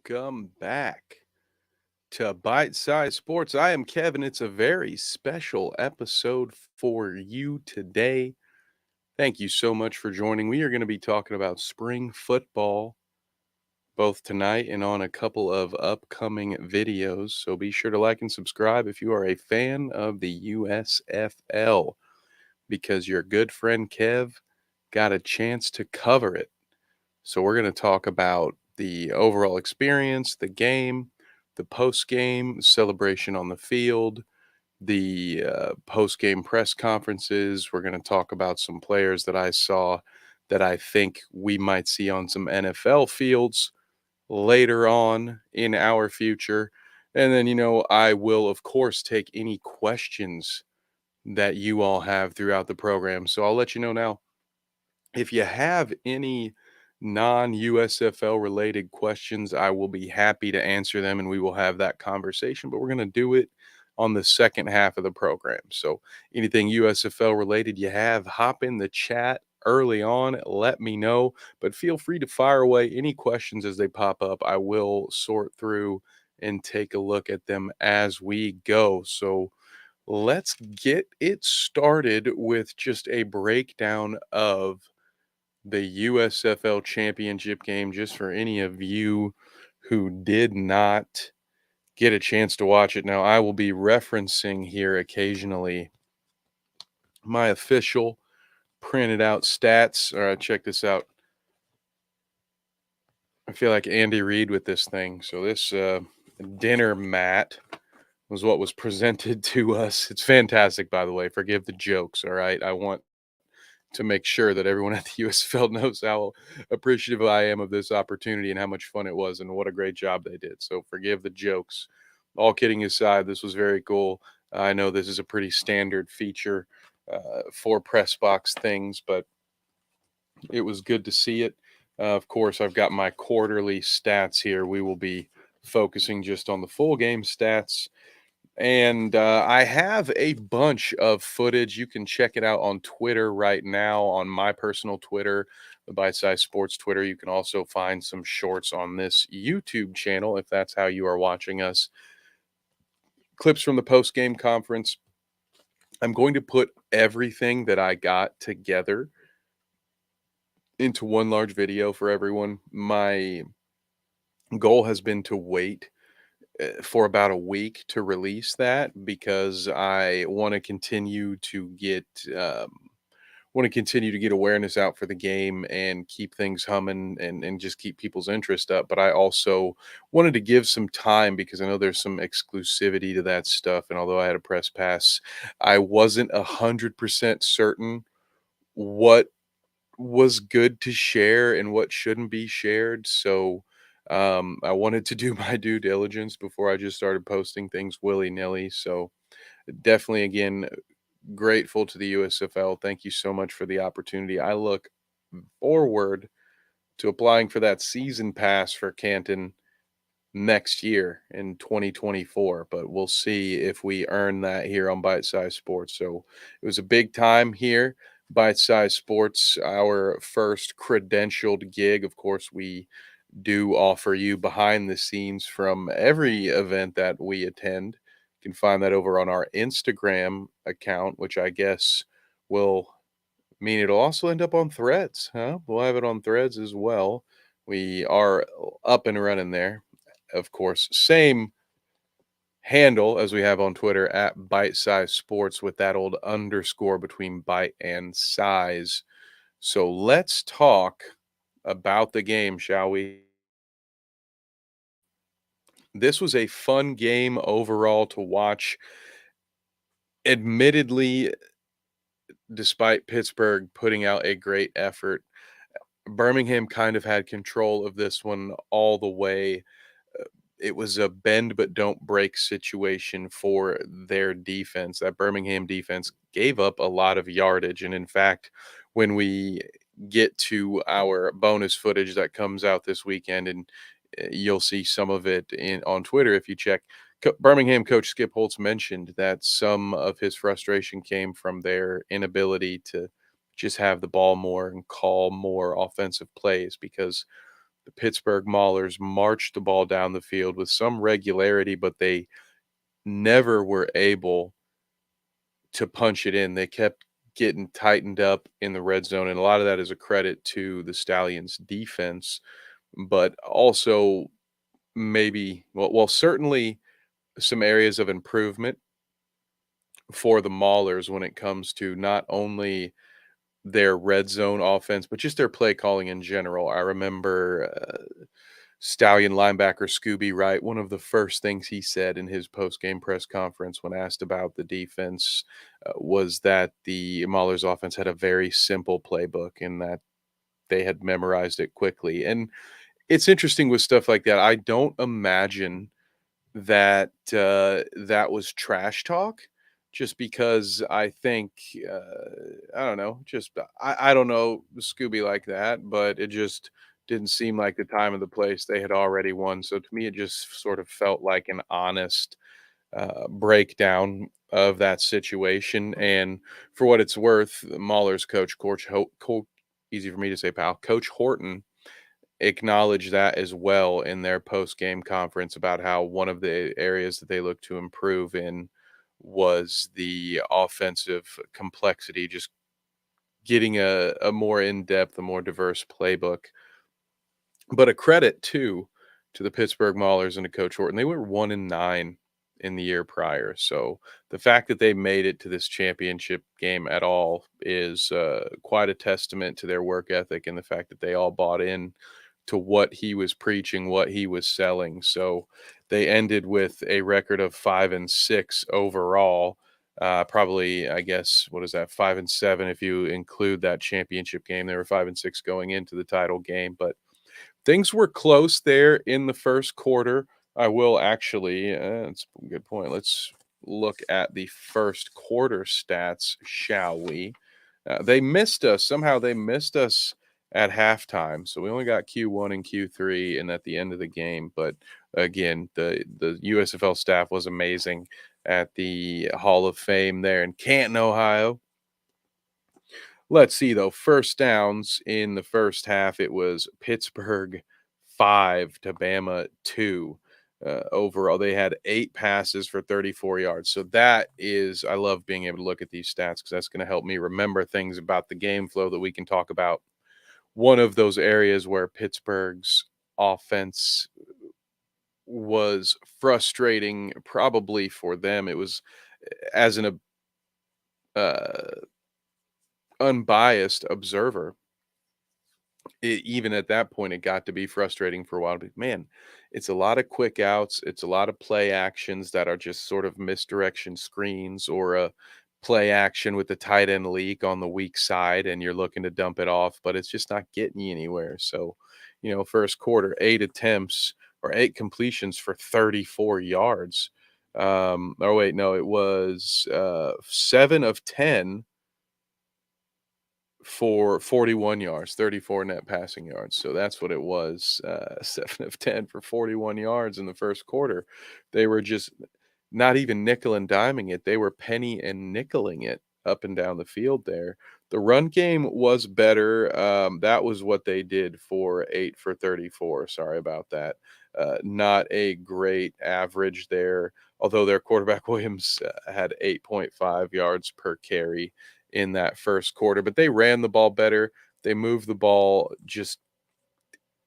Welcome back to Bite Size Sports. I am Kevin. It's a very special episode for you today. Thank you so much for joining. We are going to be talking about spring football both tonight and on a couple of upcoming videos. So be sure to like and subscribe if you are a fan of the USFL because your good friend Kev got a chance to cover it. So we're going to talk about the overall experience, the game, the post game celebration on the field, the post game press conferences. We're going to talk about some players that I saw that I think we might see on some NFL fields later on in our future. And then, I will, of course, take any questions that you all have throughout the program. So I'll let you know now if you have any non USFL related questions, I will be happy to answer them and we will have that conversation. But we're going to do it on the second half of the program. So anything USFL related you have, hop in the chat early on, let me know. But feel free to fire away any questions as they pop up. I will sort through and take a look at them as we go. So let's get it started with just a breakdown of the USFL championship game, just for any of you who did not get a chance to watch it. Now, I will be referencing here occasionally my official printed out stats. All right, check this out. I feel like Andy Reid with this thing. So, this dinner mat was what was presented to us. It's fantastic, by the way. Forgive the jokes. All right. I want to make sure that everyone at the USFL knows how appreciative I am of this opportunity and how much fun it was and what a great job they did. So forgive the jokes. All kidding aside, this was very cool. I know this is a pretty standard feature for press box things, but it was good to see it. Of course, I've got my quarterly stats here. We will be focusing just on the full game stats, and I have a bunch of footage. You can check it out on Twitter right now, on my personal Twitter, the Bite Size Sports Twitter. You can also find some shorts on this YouTube channel if that's how you are watching us. Clips from the post game conference. I'm going to put everything that I got together into one large video for everyone. My goal has been to wait for about a week to release that because I want to continue to get awareness out for the game and keep things humming and just keep people's interest up. But I also wanted to give some time because I know there's some exclusivity to that stuff. And although I had a press pass, I wasn't 100% certain what was good to share and what shouldn't be shared. So I wanted to do my due diligence before I just started posting things willy nilly. So definitely, again, grateful to the USFL. Thank you so much for the opportunity. I look forward to applying for that season pass for Canton next year in 2024, but we'll see if we earn that here on Bite Size Sports. So it was a big time here. Bite Size Sports, our first credentialed gig. Of course, we do offer you behind the scenes from every event that we attend. You can find that over on our Instagram account, which I guess will mean it'll also end up on Threads, huh? We'll have it on Threads as well. We are up and running there. Of course, same handle as we have on Twitter at Bite Size Sports with that old underscore between bite and size. So let's talk about the game, shall we? This was a fun game overall to watch. Admittedly, despite Pittsburgh putting out a great effort, Birmingham kind of had control of this one all the way. It was a bend but don't break situation for their defense. That Birmingham defense gave up a lot of yardage. And in fact, when we get to our bonus footage that comes out this weekend, and you'll see some of it on Twitter if you check. Birmingham coach Skip Holtz mentioned that some of his frustration came from their inability to just have the ball more and call more offensive plays because The Pittsburgh Maulers marched the ball down the field with some regularity, but they never were able to punch it in. They kept getting tightened up in the red zone, and a lot of that is a credit to the Stallions' defense, but also maybe certainly some areas of improvement for the Maulers when it comes to not only their red zone offense, but just their play calling in general. I remember Stallion linebacker Scooby Wright, one of the first things he said in his post game press conference when asked about the defense was that the Maulers offense had a very simple playbook and that they had memorized it quickly. And it's interesting with stuff like that. I don't imagine that that was trash talk, just because I think I don't know, just I don't know Scooby like that, but it just didn't seem like the time of the place. They had already won, so to me, it just sort of felt like an honest breakdown of that situation. And for what it's worth, Mahler's easy for me to say, pal, Coach Horton acknowledge that as well in their post game conference about how one of the areas that they look to improve in was the offensive complexity, just getting a more in depth, a more diverse playbook. But a credit too to the Pittsburgh Maulers and to Coach Horton. They were 1-9 in the year prior. So the fact that they made it to this championship game at all is quite a testament to their work ethic and the fact that they all bought in to what he was preaching, what he was selling. So they ended with a record of 5-6 overall. Probably, I guess, what is that? 5-7 if you include that championship game. They were 5-6 going into the title game, but things were close there in the first quarter. I will actually, that's a good point. Let's look at the first quarter stats, shall we? They missed us. Somehow they missed us at halftime. So we only got Q1 and Q3 and at the end of the game. But again, the USFL staff was amazing at the Hall of Fame there in Canton, Ohio. Let's see though. First downs in the first half, it was Pittsburgh 5 to Bama 2. Overall, they had 8 passes for 34 yards. So that is, I love being able to look at these stats because that's going to help me remember things about the game flow that we can talk about. One of those areas where Pittsburgh's offense was frustrating, probably for them, it was as an unbiased observer. Even at that point, it got to be frustrating for a while. But man, it's a lot of quick outs. It's a lot of play actions that are just sort of misdirection screens or a play action with the tight end leak on the weak side, and you're looking to dump it off, but it's just not getting you anywhere. So, first quarter, 8 attempts or 8 completions for 34 yards. Oh, wait, no, it was 7 of 10 for 41 yards, 34 net passing yards. So that's what it was. 7 of 10 for 41 yards in the first quarter. They were just not even nickel and diming it. They were penny and nickeling it up and down the field there. The run game was better. That was what they did for 8 for 34. Sorry about that. Not a great average there, although their quarterback Williams had 8.5 yards per carry in that first quarter, but they ran the ball better. They moved the ball just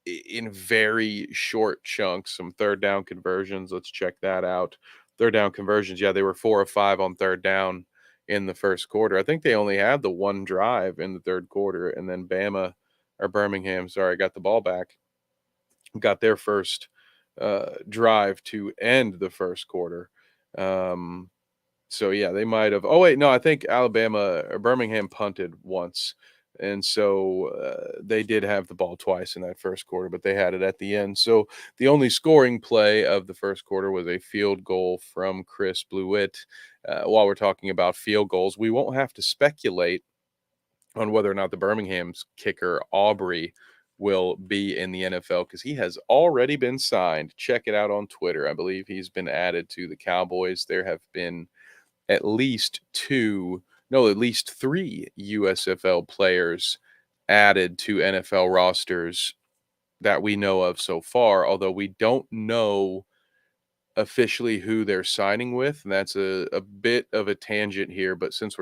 in very short chunks, some third down conversions. Let's check that out. Third down conversions. Yeah, they were 4 of 5 on third down in the first quarter. I think they only had the one drive in the third quarter, and then Birmingham, sorry, got the ball back, got their first drive to end the first quarter. Um, so yeah, they might have. Oh wait, no, I think Alabama or Birmingham punted once, and so they did have the ball twice in that first quarter, but they had it at the end. So the only scoring play of the first quarter was a field goal from Chris Blewett. While we're talking about field goals, we won't have to speculate on whether or not the Birmingham's kicker Aubrey will be in the NFL because he has already been signed. Check it out on Twitter. I believe he's been added to the Cowboys. There have been at least two, no, at least three USFL players added to NFL rosters that we know of so far, although we don't know officially who they're signing with. And that's a bit of a tangent here, but since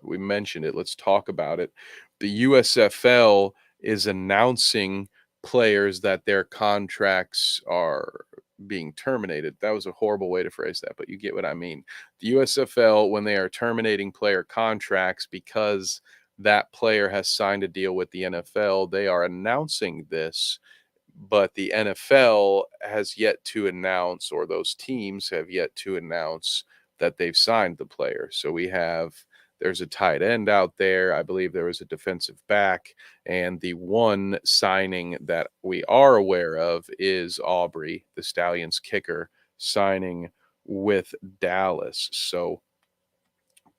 we mentioned it, let's talk about it. The USFL is announcing players that their contracts are being terminated. That was a horrible way to phrase that, but you get what I mean. The USFL, when they are terminating player contracts because that player has signed a deal with the NFL, they are announcing this, but the NFL has yet to announce, or those teams have yet to announce that they've signed the player. So there's a tight end out there. I believe there was a defensive back. And the one signing that we are aware of is Aubrey, the Stallions kicker, signing with Dallas. So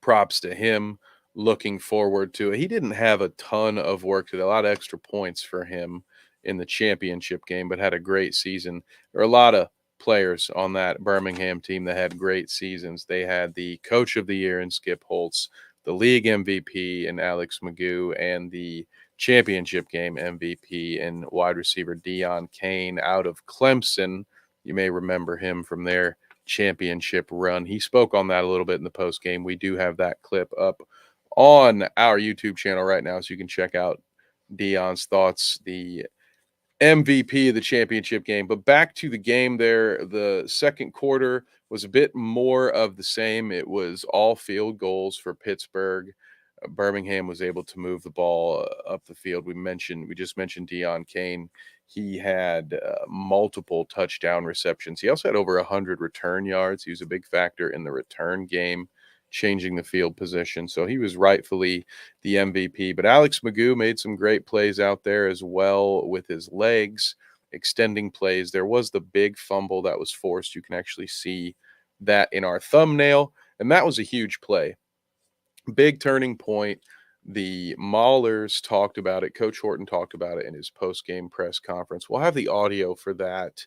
props to him. Looking forward to it. He didn't have a ton of work today, a lot of extra points for him in the championship game, but had a great season. There are a lot of players on that Birmingham team that had great seasons. They had the coach of the year in Skip Holtz, the league MVP in Alex Magoo, and the championship game MVP in wide receiver Dion Kane out of Clemson. You may remember him from their championship run. He spoke on that a little bit in the post game. We do have that clip up on our YouTube channel right now, so you can check out Dion's thoughts, the MVP of the championship game. But back to the game there, the second quarter was a bit more of the same. It was all field goals for Pittsburgh. Birmingham was able to move the ball up the field. We just mentioned Dion Kane. He had multiple touchdown receptions. He also had over 100 return yards. He was a big factor in the return game, changing the field position. So he was rightfully the MVP. But Alex Magoo made some great plays out there as well with his legs, extending plays. There was the big fumble that was forced. You can actually see that in our thumbnail. And that was a huge play. Big turning point. The Maulers talked about it. Coach Horton talked about it in his post-game press conference. We'll have the audio for that.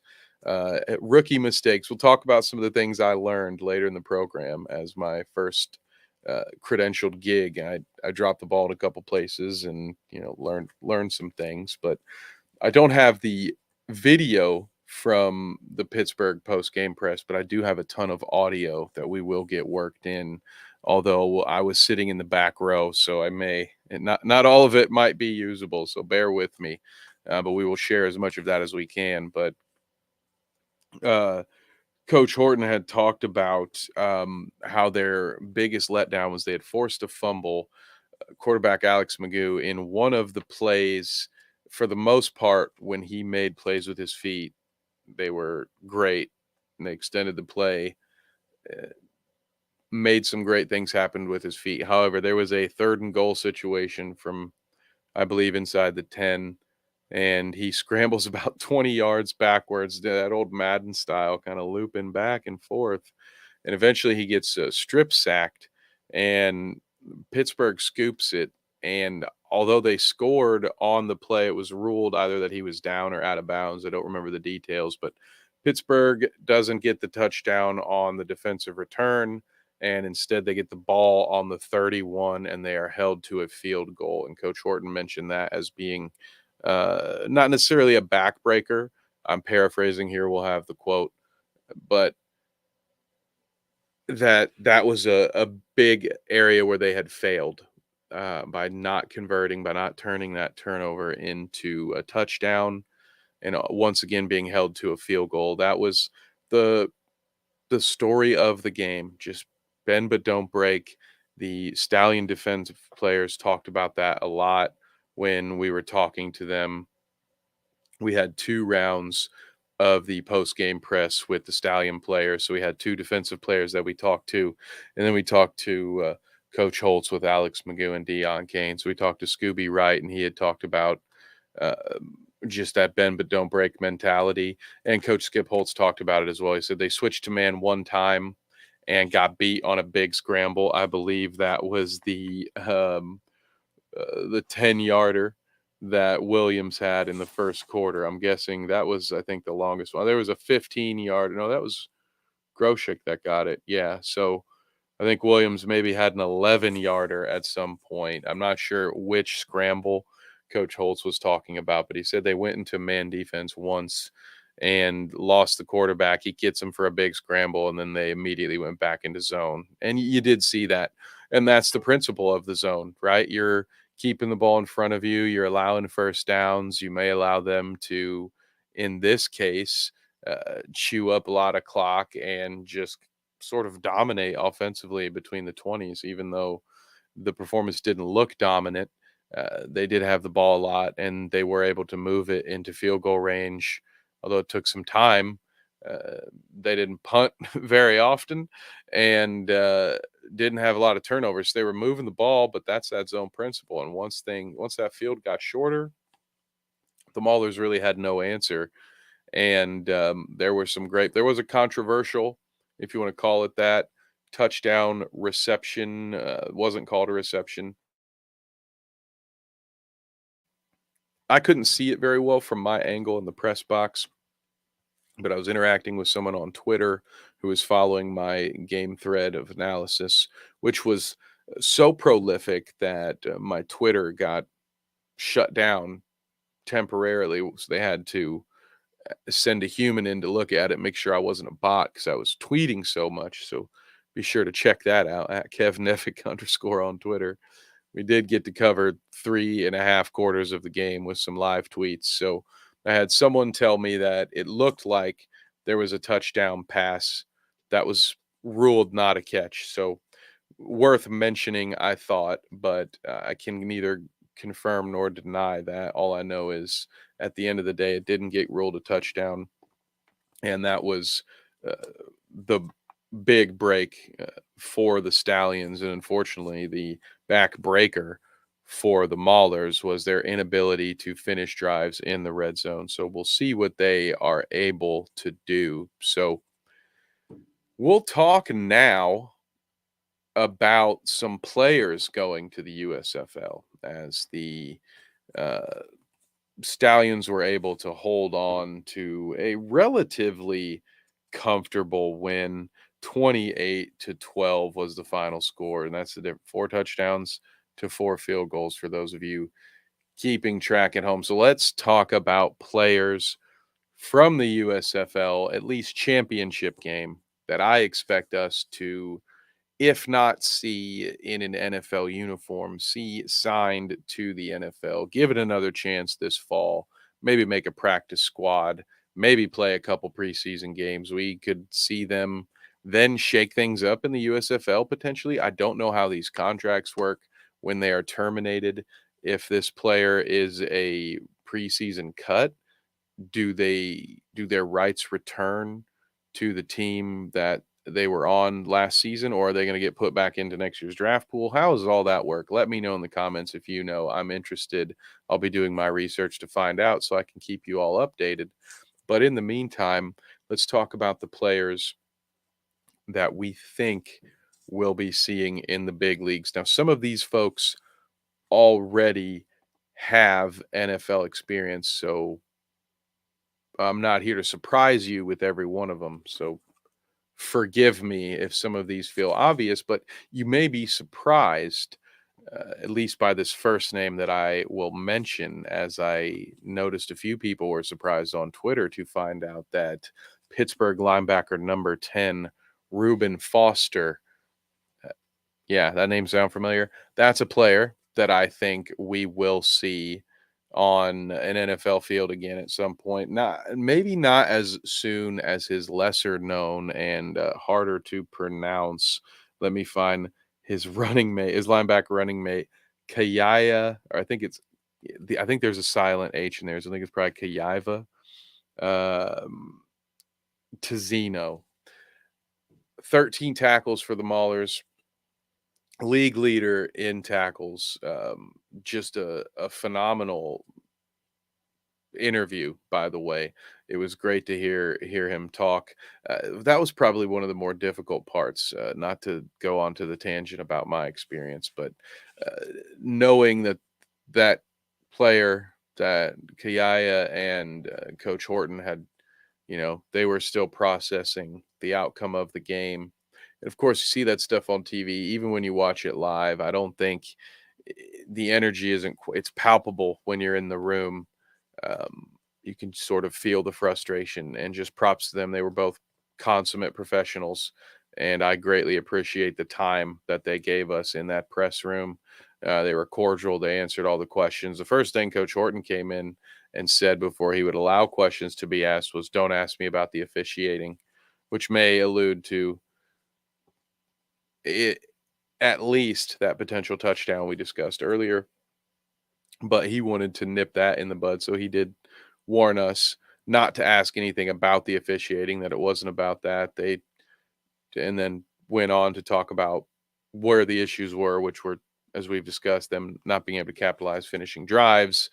Rookie mistakes. We'll talk about some of the things I learned later in the program as my first credentialed gig. I dropped the ball at a couple places and learned some things, but I don't have the video from the Pittsburgh post-game press, but I do have a ton of audio that we will get worked in. Although I was sitting in the back row, so I may and not all of it might be usable. So bear with me, but we will share as much of that as we can. But uh, Coach Horton had talked about how their biggest letdown was they had forced a fumble. Quarterback Alex Magoo in one of the plays, for the most part, when he made plays with his feet, they were great and they extended the play, made some great things happen with his feet. However, there was a third and goal situation from, I believe, inside the 10, and he scrambles about 20 yards backwards, that old Madden style, kind of looping back and forth. And eventually he gets strip sacked, and Pittsburgh scoops it. And although they scored on the play, it was ruled either that he was down or out of bounds. I don't remember the details, but Pittsburgh doesn't get the touchdown on the defensive return, and instead they get the ball on the 31, and they are held to a field goal. And Coach Horton mentioned that as being not necessarily a backbreaker. I'm paraphrasing here. We'll have the quote, but that was a big area where they had failed by not converting, by not turning that turnover into a touchdown, and once again being held to a field goal. That was the the story of the game. Just bend but don't break. The Stallion defensive players talked about that a lot when we were talking to them. We had 2 rounds of the post-game press with the Stallion players. So we had 2 defensive players that we talked to, and then we talked to Coach Holtz with Alex Magoo and Dion Kane. So we talked to Scooby Wright, and he had talked about uh, just that bend but don't break mentality. And Coach Skip Holtz talked about it as well. He said they switched to man one time and got beat on a big scramble. I believe that was the 10-yarder that Williams had in the first quarter. I'm guessing that was, I think, the longest one. There was a 15-yard. No, that was Groshek that got it. Yeah. So I think Williams maybe had an 11-yarder at some point. I'm not sure which scramble Coach Holtz was talking about, but he said they went into man defense once and lost the quarterback. He gets him for a big scramble, and then they immediately went back into zone. And you did see that. And that's the principle of the zone, right? You're keeping the ball in front of you, you're allowing first downs. You may allow them to, in this case, chew up a lot of clock and just sort of dominate offensively between the 20s, even though the performance didn't look dominant. They did have the ball a lot, and they were able to move it into field goal range, although it took some time. Uh, they didn't punt very often, and didn't have a lot of turnovers. They were moving the ball, but that's that zone principle. And once that field got shorter, the Maulers really had no answer. And there were some great. There was a controversial, if you want to call it that, touchdown reception. Wasn't called a reception. I couldn't see it very well from my angle in the press box, but I was interacting with someone on Twitter who was following my game thread of analysis, which was so prolific that my Twitter got shut down temporarily. So they had to send a human in to look at it, make sure I wasn't a bot because I was tweeting so much. So be sure to check that out at KevNevic underscore on Twitter. We did get to cover 3.5 quarters of the game with some live tweets. So I had someone tell me that it looked like there was a touchdown pass that was ruled not a catch. So worth mentioning, I thought, but I can neither confirm nor deny that. All I know is at the end of the day, it didn't get ruled a touchdown, and that was uh, the big break for the Stallions, and unfortunately, the backbreaker for the Maulers was their inability to finish drives in the red zone. So we'll see what they are able to do. So we'll talk now about some players going to the USFL as the uh, Stallions were able to hold on to a relatively comfortable win. 28-12 was the final score, and that's the difference. 4 touchdowns to 4 field goals for those of you keeping track at home. So let's talk about players from the USFL, at least championship game, that I expect us to, if not see in an NFL uniform, see signed to the NFL, give it another chance this fall, maybe make a practice squad, maybe play a couple preseason games. We could see them then shake things up in the USFL potentially. I don't know how these contracts work when they are terminated. If this player is a preseason cut, do their rights return to the team that they were on last season, or are they going to get put back into next year's draft pool? How does all that work? Let me know in the comments if you know. I'm interested. I'll be doing my research to find out so I can keep you all updated. But in the meantime, let's talk about the players that we think we'll be seeing in the big leagues. Now, some of these folks already have NFL experience, so I'm not here to surprise you with every one of them. So forgive me if some of these feel obvious, but you may be surprised, at least by this first name that I will mention, as I noticed a few people were surprised on Twitter to find out that Pittsburgh linebacker number 10, Reuben Foster, yeah, that name sound familiar? That's a player that I think we will see on an NFL field again at some point. Not maybe not as soon as his lesser known and harder to pronounce. Let me find his running mate, his linebacker running mate, Kayaya, or I think there's a silent H in there, so I think it's probably Kayiva um, Tizino. 13 tackles for the Maulers, league leader in tackles. Just a phenomenal interview, by the way. It was great to hear him talk. That was probably one of the more difficult parts. Not to go on to the tangent about my experience, but uh, knowing that player, that Kayaya and Coach Horton had, they were still processing the outcome of the game. And of course, you see that stuff on TV, even when you watch it live. I don't think the energy isn't it's palpable when you're in the room. um, you can sort of feel the frustration, and just props to them. They were both consummate professionals, and I greatly appreciate the time that they gave us in that press room. They were cordial. They answered all the questions. The first thing Coach Horton came in and said before he would allow questions to be asked was, "Don't ask me about the officiating," which may allude to it, at least that potential touchdown we discussed earlier. But he wanted to nip that in the bud, so he did warn us not to ask anything about the officiating, that it wasn't about that. They and then went on to talk about where the issues were, which were, as we've discussed, them not being able to capitalize finishing drives,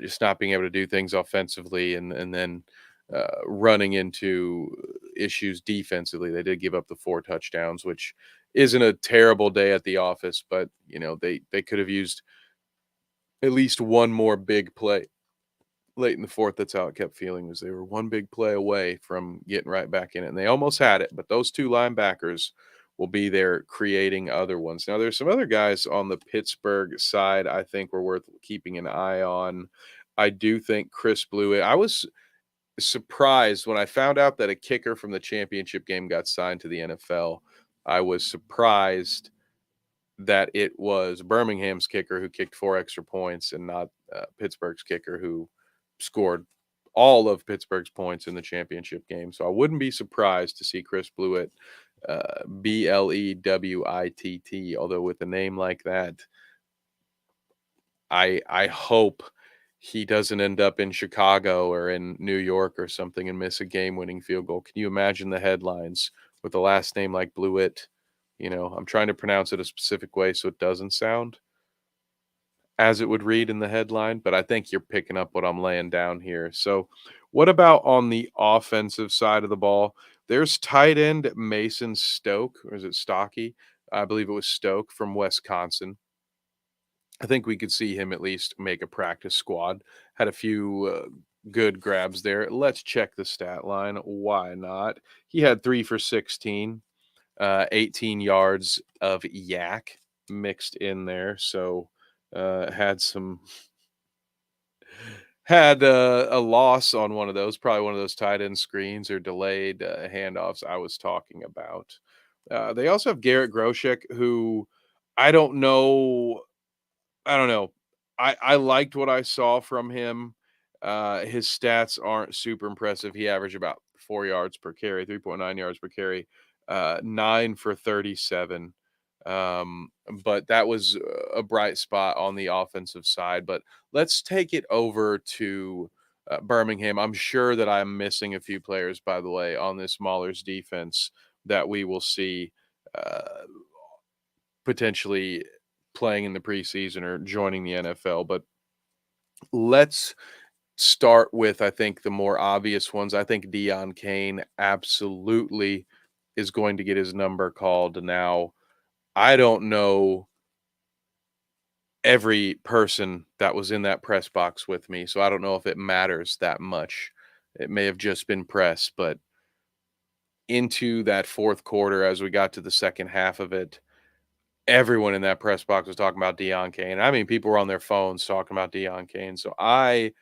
just not being able to do things offensively, and then running into issues defensively. They did give up the 4 touchdowns, which isn't a terrible day at the office, but they could have used at least one more big play late in the fourth. That's how it kept feeling, was they were one big play away from getting right back in it, and they almost had it, but those 2 linebackers will be there creating other ones. Now, there's some other guys on the Pittsburgh side I think were worth keeping an eye on. I do think Chris Blewett, I was surprised when I found out that a kicker from the championship game got signed to the NFL. I was surprised that it was Birmingham's kicker who kicked 4 extra points, and not Pittsburgh's kicker who scored all of Pittsburgh's points in the championship game. So I wouldn't be surprised to see Chris Blewett, Blewitt, although with a name like that, I hope he doesn't end up in Chicago or in New York or something and miss a game-winning field goal. Can you imagine the headlines with a last name like Blewett? I'm trying to pronounce it a specific way so it doesn't sound as it would read in the headline, but I think you're picking up what I'm laying down here. So, what about on the offensive side of the ball? There's tight end Mason Stoke, or is it Stocky? I believe it was Stoke from Wisconsin. I think we could see him at least make a practice squad. Had a few good grabs there. Let's check the stat line. Why not? He had 3 for 16, 18 yards of yak mixed in there. So had a loss on one of those, probably one of those tight end screens or delayed handoffs I was talking about. They also have Garrett Groshek, who I don't know I don't know. I liked what I saw from him. His stats aren't super impressive. He averaged about 4 yards per carry, 3.9 yards per carry, 9 for 37. Um, but that was a bright spot on the offensive side. But let's take it over to Birmingham. I'm sure that I'm missing a few players, by the way, on this Mahler's defense that we will see uh, potentially playing in the preseason or joining the NFL. But let's start with, I think, the more obvious ones. I think Dion Kane absolutely is going to get his number called. Now, I don't know every person that was in that press box with me, so I don't know if it matters that much. It may have just been press, but into that fourth quarter, as we got to the second half of it, everyone in that press box was talking about Dion Kane. I mean, people were on their phones talking about Dion Kane. So I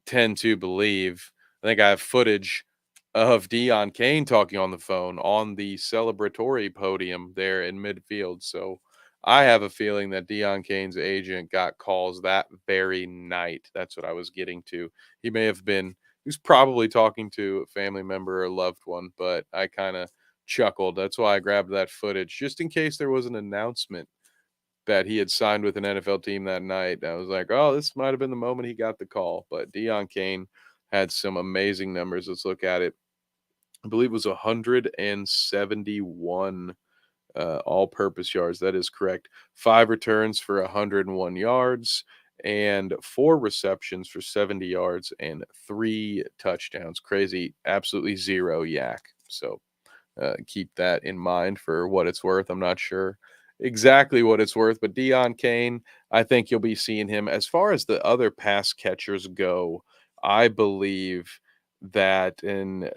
tend to believe, I think I have footage of Dion Kane talking on the phone on the celebratory podium there in midfield. So I have a feeling that Dion Kane's agent got calls that very night. That's what I was getting to. He may have been, he was probably talking to a family member or loved one, but I kind of chuckled. That's why I grabbed that footage, just in case there was an announcement that he had signed with an NFL team that night. I was like, oh, this might have been the moment he got the call. But Dion Kane had some amazing numbers. Let's look at it. I believe it was 171 all-purpose yards. That is correct. 5 returns for 101 yards and 4 receptions for 70 yards and 3 touchdowns. Crazy. Absolutely zero yak. So keep that in mind for what it's worth. I'm not sure exactly what it's worth, but Dion Kane, I think you'll be seeing him. As far as the other pass catchers go, I believe that in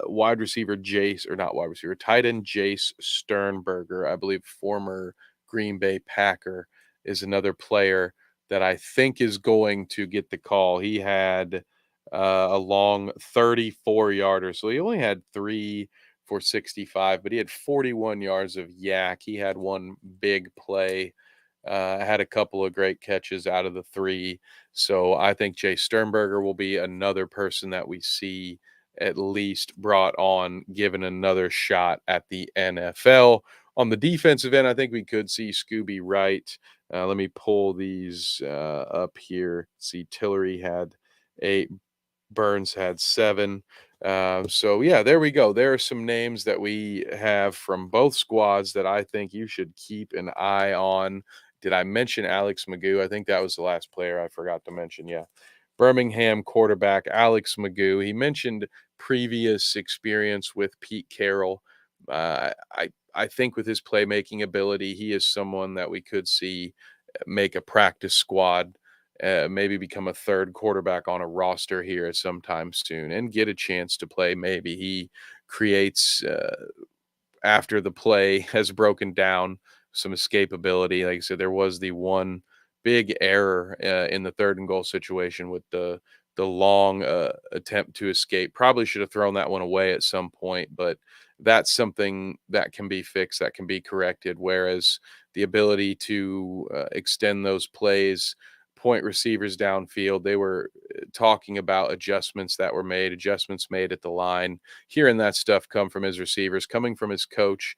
wide receiver Jace, or not wide receiver, tight end Jace Sternberger, I believe former Green Bay Packer, is another player that I think is going to get the call. He had a long 34 yarder. So he only had 3 for 65, but he had 41 yards of yak. He had one big play, had a couple of great catches out of the three. So I think Jay Sternberger will be another person that we see at least brought on, given another shot at the NFL. On the defensive end, I think we could see Scooby Wright. Let me pull these up here. See, Tillery had 8, Burns had 7. So yeah, there we go. There are some names that we have from both squads that I think you should keep an eye on. Did I mention Alex Magoo? I think that was the last player I forgot to mention. Yeah. Birmingham quarterback Alex Magoo. He mentioned previous experience with Pete Carroll. I think with his playmaking ability, he is someone that we could see make a practice squad, maybe become a third quarterback on a roster here sometime soon, and get a chance to play. Maybe he creates after the play has broken down, some escapability. Like I said, there was the one big error in the third and goal situation with the long attempt to escape. Probably should have thrown that one away at some point, but that's something that can be fixed, that can be corrected. Whereas the ability to extend those plays, point receivers downfield, they were talking about adjustments made at the line, hearing that stuff come from his receivers, coming from his coach.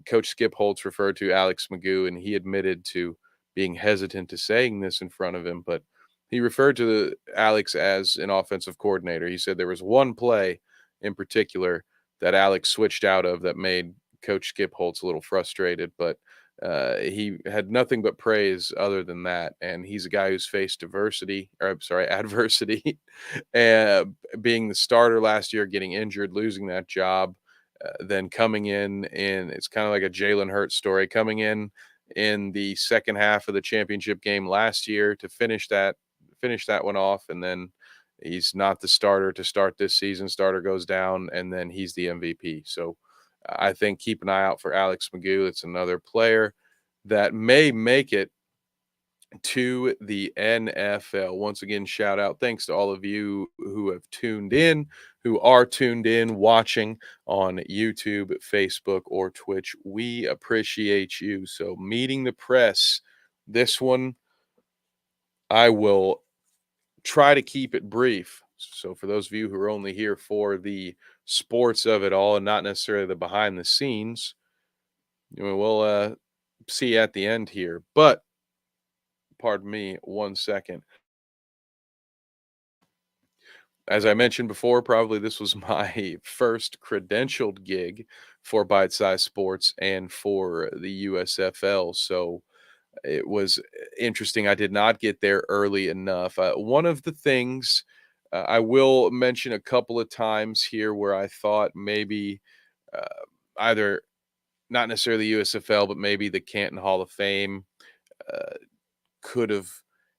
Coach Skip Holtz referred to Alex Magoo, and he admitted to being hesitant to saying this in front of him, but he referred to Alex as an offensive coordinator. He said there was one play in particular that Alex switched out of that made Coach Skip Holtz a little frustrated, but he had nothing but praise other than that. And he's a guy who's faced diversity, or I'm sorry, adversity, being the starter last year, getting injured, losing that job, then coming in it's kind of like a Jalen Hurts story, coming in the second half of the championship game last year to finish that one off, and then he's not the starter to start this season. Starter goes down, and then he's the MVP. So I think keep an eye out for Alex Magoo. It's another player that may make it to the NFL. Once again, shout out. Thanks to all of you who have tuned in, who are tuned in, watching on YouTube, Facebook, or Twitch. We appreciate you. So, meeting the press, this one, I will try to keep it brief. So, for those of you who are only here for the sports of it all and not necessarily the behind the scenes, we'll see you at the end here. But, pardon me, 1 second. As I mentioned before, probably this was my first credentialed gig for Bite Size Sports and for the USFL. So it was interesting. I did not get there early enough. One of the things I will mention a couple of times here where I thought maybe uh, either not necessarily USFL, but maybe the Canton Hall of Fame uh, could have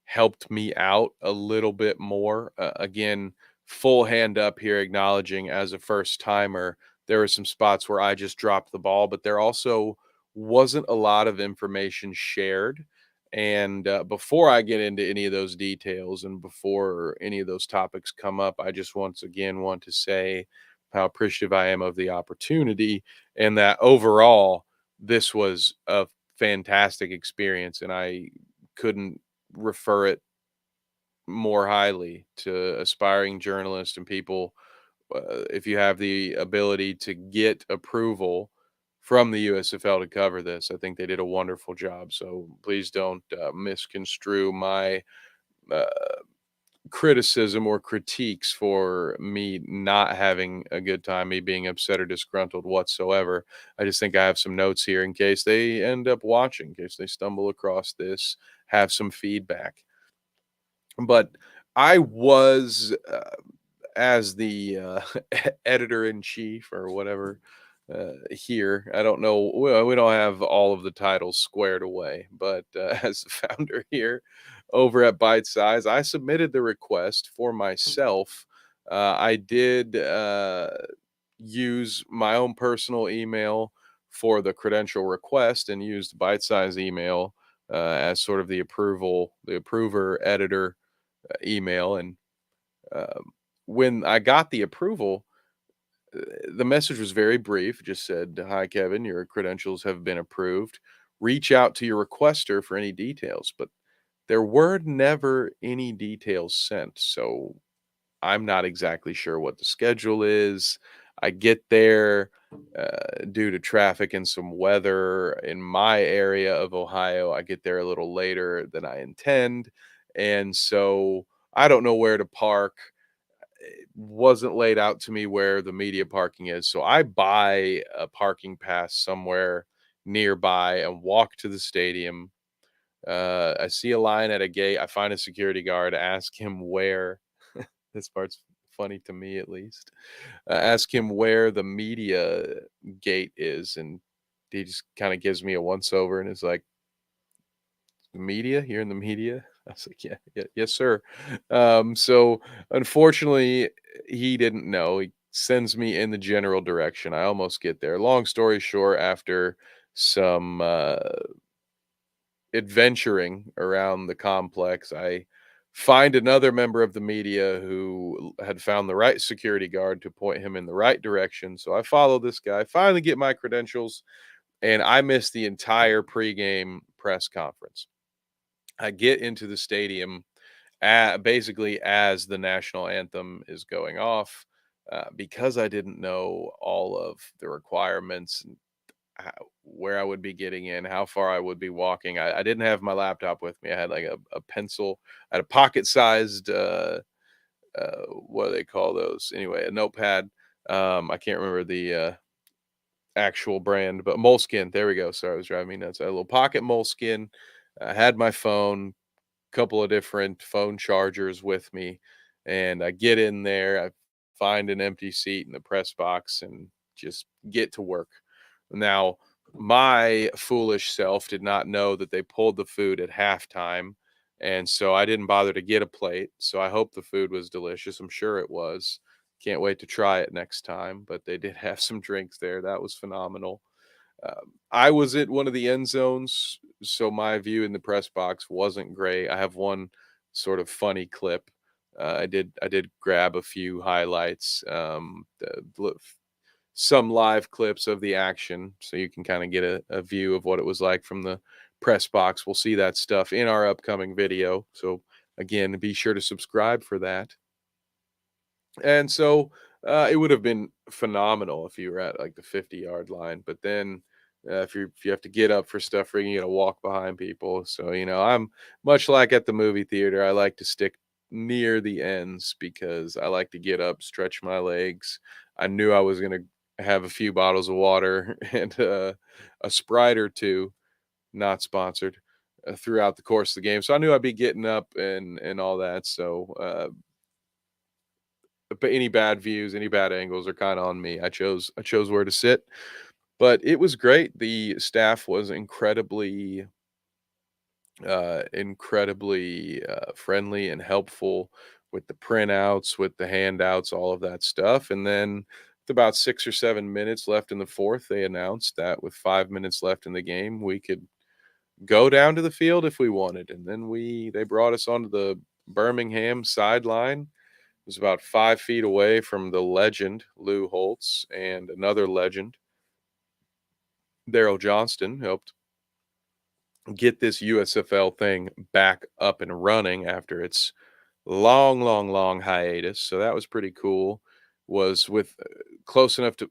helped me out a little bit more. Again, full hand up here, acknowledging as a first timer, there were some spots where I just dropped the ball, but there also wasn't a lot of information shared. And before I get into any of those details and before any of those topics come up, I just once again want to say how appreciative I am of the opportunity, and that overall, this was a fantastic experience. And I couldn't refer it more highly to aspiring journalists and people. If you have the ability to get approval from the USFL to cover this, I think they did a wonderful job. So please don't misconstrue my uh, criticism or critiques for me not having a good time, me being upset or disgruntled whatsoever. I just think I have some notes here in case they end up watching, in case they stumble across this, have some feedback. But I was, as the editor in chief or whatever here, I don't know. We don't have all of the titles squared away, but as the founder here over at Bite Size, I submitted the request for myself. I did use my own personal email for the credential request and used Bite Size email as sort of the approver editor email. And um, when I got the approval, uh, the message was very brief. It just said, "Hi, Kevin, your credentials have been approved. Reach out to your requester for any details." But there were never any details sent. So I'm not exactly sure what the schedule is. I get there due to traffic and some weather in my area of Ohio. I get there a little later than I intend. And so I don't know where to park. It wasn't laid out to me where the media parking is. So I buy a parking pass somewhere nearby and walk to the stadium. I see a line at a gate. I find a security guard, ask him where. This part's funny to me, at least. Ask him where the media gate is, and he just kind of gives me a once over and is like, "Media? You're in the media?" I was like, "Yeah, yeah, yes, sir." So unfortunately, he didn't know. He sends me in the general direction. I almost get there. Long story short, after some adventuring around the complex, I find another member of the media who had found the right security guard to point him in the right direction. So I follow this guy, finally get my credentials, and I miss the entire pregame press conference. I get into the stadium basically as the national anthem is going off. Because I didn't know all of the requirements, how, where I would be getting in, how far I would be walking. I didn't have my laptop with me. I had like a pencil, I had a pocket sized, what do they call those? Anyway, a notepad. I can't remember the actual brand, but Moleskin. There we go. Sorry, it was driving me nuts. I had a little pocket Moleskin. I had my phone, couple of different phone chargers with me, and I get in there, I find an empty seat in the press box and just get to work. Now, my foolish self did not know that they pulled the food at halftime, and so I didn't bother to get a plate. So I hope the food was delicious. I'm sure it was. Can't wait to try it next time, but they did have some drinks there. That was phenomenal. I was at one of the end zones, so my view in the press box wasn't great. I have one sort of funny clip. I did grab a few highlights, some live clips of the action, so you can kind of get a view of what it was like from the press box. We'll see that stuff in our upcoming video. So again, be sure to subscribe for that. And so, it would have been phenomenal if you were at, like, the 50-yard line, but then, if you have to get up for stuff where you gotta walk behind people, so, I'm much like at the movie theater, I like to stick near the ends because I like to get up, stretch my legs. I knew I was gonna have a few bottles of water and, a Sprite or 2, not sponsored, throughout the course of the game, so I knew I'd be getting up and all that, so, but any bad views, any bad angles are kinda on me. I chose where to sit, but it was great. The staff was incredibly friendly and helpful with the printouts, with the handouts, all of that stuff, and then with about 6 or 7 minutes left in the 4th, they announced that with 5 minutes left in the game, we could go down to the field if we wanted, and then they brought us onto the Birmingham sideline. Was about 5 feet away from the legend, Lou Holtz, and another legend, Daryl Johnston, helped get this USFL thing back up and running after its long, long, long hiatus. So that was pretty cool. Was with close enough to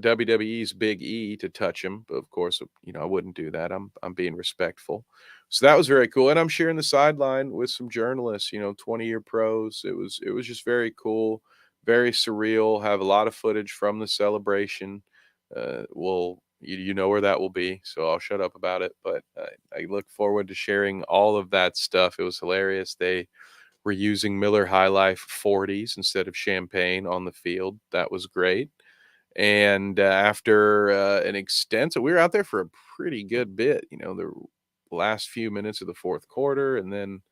WWE's Big E to touch him, but of course, I wouldn't do that. I'm being respectful. So that was very cool, and I'm sharing the sideline with some journalists, 20-year pros. It was just very cool, very surreal. Have a lot of footage from the celebration. You know where that will be, so I'll shut up about it. But I look forward to sharing all of that stuff. It was hilarious. They were using Miller High Life 40s instead of champagne on the field. That was great. And after an extensive, we were out there for a pretty good bit, the last few minutes of the fourth quarter, and then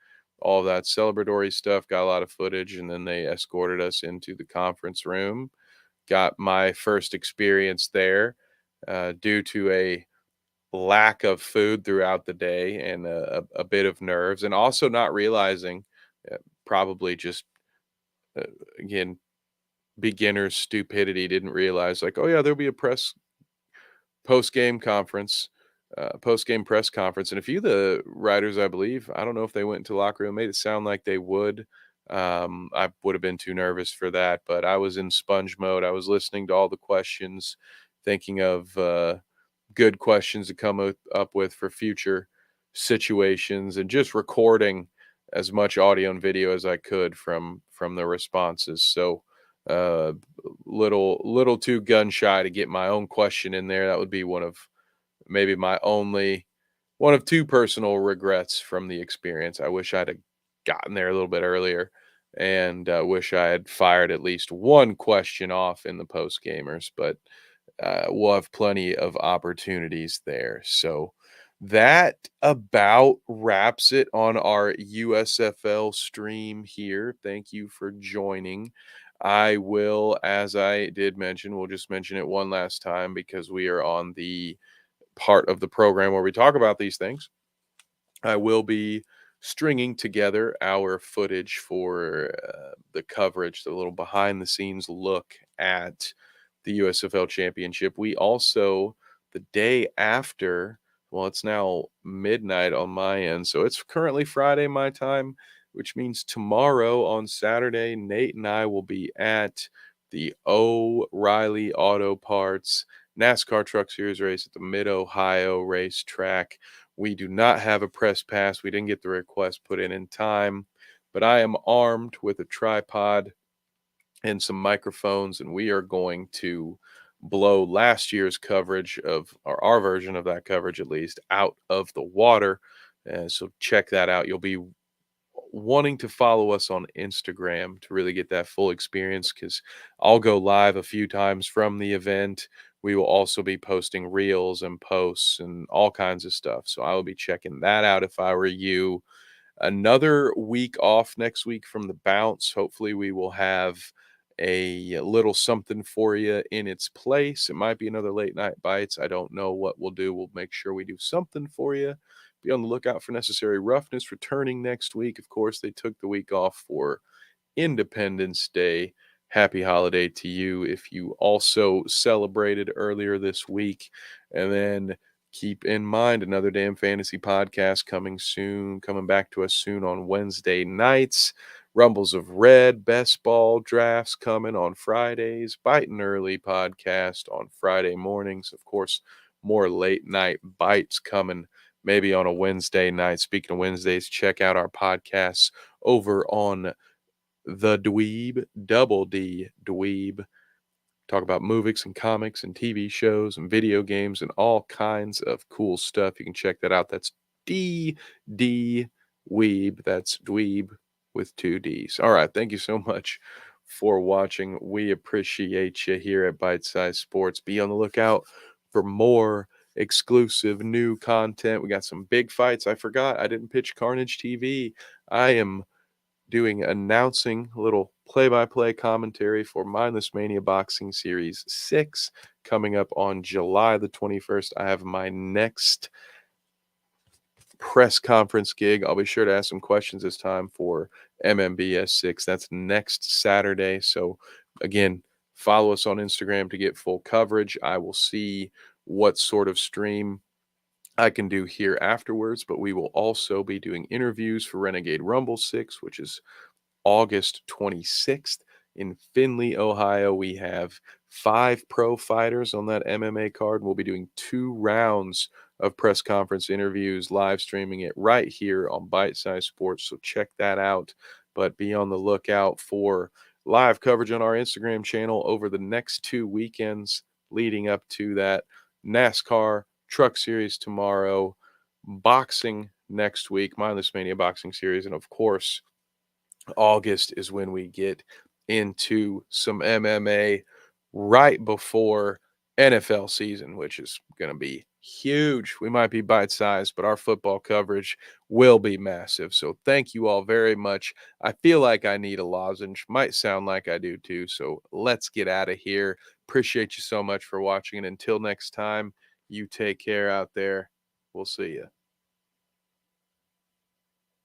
all of that celebratory stuff, got a lot of footage, and then they escorted us into the conference room. Got my first experience there due to a lack of food throughout the day and a bit of nerves, and also not realizing, uh, probably just, uh, again, beginner's stupidity, didn't realize, like, oh yeah, there'll be a post-game conference, post-game press conference, and a few of the writers, I believe, I don't know if they went into the locker room, made it sound like they would. I would have been too nervous for that, but I was in sponge mode. I was listening to all the questions, thinking of good questions to come up with for future situations, and just recording as much audio and video as I could from the responses. So uh little too gun shy to get my own question in there. That would be one of maybe my only one of two personal regrets from the experience. I wish I'd have gotten there a little bit earlier, and wish I had fired at least one question off in the post gamers, but we'll have plenty of opportunities there. So that about wraps it on our USFL stream here. Thank you for joining. I will, as I did mention, we'll just mention it one last time because we are on the part of the program where we talk about these things. I will be stringing together our footage for the coverage, the little behind the scenes look at the USFL Championship. We also, the day after, well, it's now midnight on my end. So it's currently Friday, my time, which means tomorrow on Saturday, Nate and I will be at the O'Reilly Auto Parts NASCAR Truck Series race at the Mid Ohio racetrack. We do not have a press pass. We didn't get the request put in time, but I am armed with a tripod and some microphones, and we are going to blow last year's coverage of, or our version of that coverage at least, out of the water. So check that out. You'll be wanting to follow us on Instagram to really get that full experience, because I'll go live a few times from the event. We will also be posting reels and posts and all kinds of stuff. So I will be checking that out if I were you. Another week off next week from the bounce. Hopefully, we will have a little something for you in its place. It might be another late night bites. I don't know what we'll do. We'll make sure we do something for you. Be on the lookout for Necessary Roughness returning next week. Of course, they took the week off for Independence Day. Happy holiday to you if you also celebrated earlier this week. And then keep in mind, another damn fantasy podcast coming soon, coming back to us soon on Wednesday nights. Rumbles of Red, best ball drafts coming on Fridays, Biting Early podcast on Friday mornings. Of course, more late night bites coming maybe on a Wednesday night. Speaking of Wednesdays, check out our podcasts over on the Dweeb, Double D Dweeb. Talk about movies and comics and TV shows and video games and all kinds of cool stuff. You can check that out. That's D Weeb. That's Dweeb with two D's. All right. Thank you so much for watching. We appreciate you here at Bite Size Sports. Be on the lookout for more exclusive new content. We got some big fights. I forgot I didn't pitch Carnage TV. I am doing announcing a little play-by-play commentary for Mindless Mania Boxing Series 6 coming up on July the 21st. I have my next press conference gig. I'll be sure to ask some questions this time for MMBS 6. That's next Saturday. So again, follow us on Instagram to get full coverage. I will see what sort of stream I can do here afterwards, but we will also be doing interviews for Renegade Rumble 6, which is August 26th in Findlay, Ohio. We have 5 pro fighters on that MMA card. We'll be doing 2 rounds of press conference interviews, live streaming it right here on Bite Size Sports. So check that out. But be on the lookout for live coverage on our Instagram channel over the next 2 weekends leading up to that. NASCAR Truck Series tomorrow, boxing next week, Mindless Mania Boxing Series, and of course, August is when we get into some MMA right before NFL season, which is going to be huge. We might be bite sized, but our football coverage will be massive. So thank you all very much. I feel like I need a lozenge. Might sound like I do too. So let's get out of here. Appreciate you so much for watching. And until next time, You take care out there. We'll see you.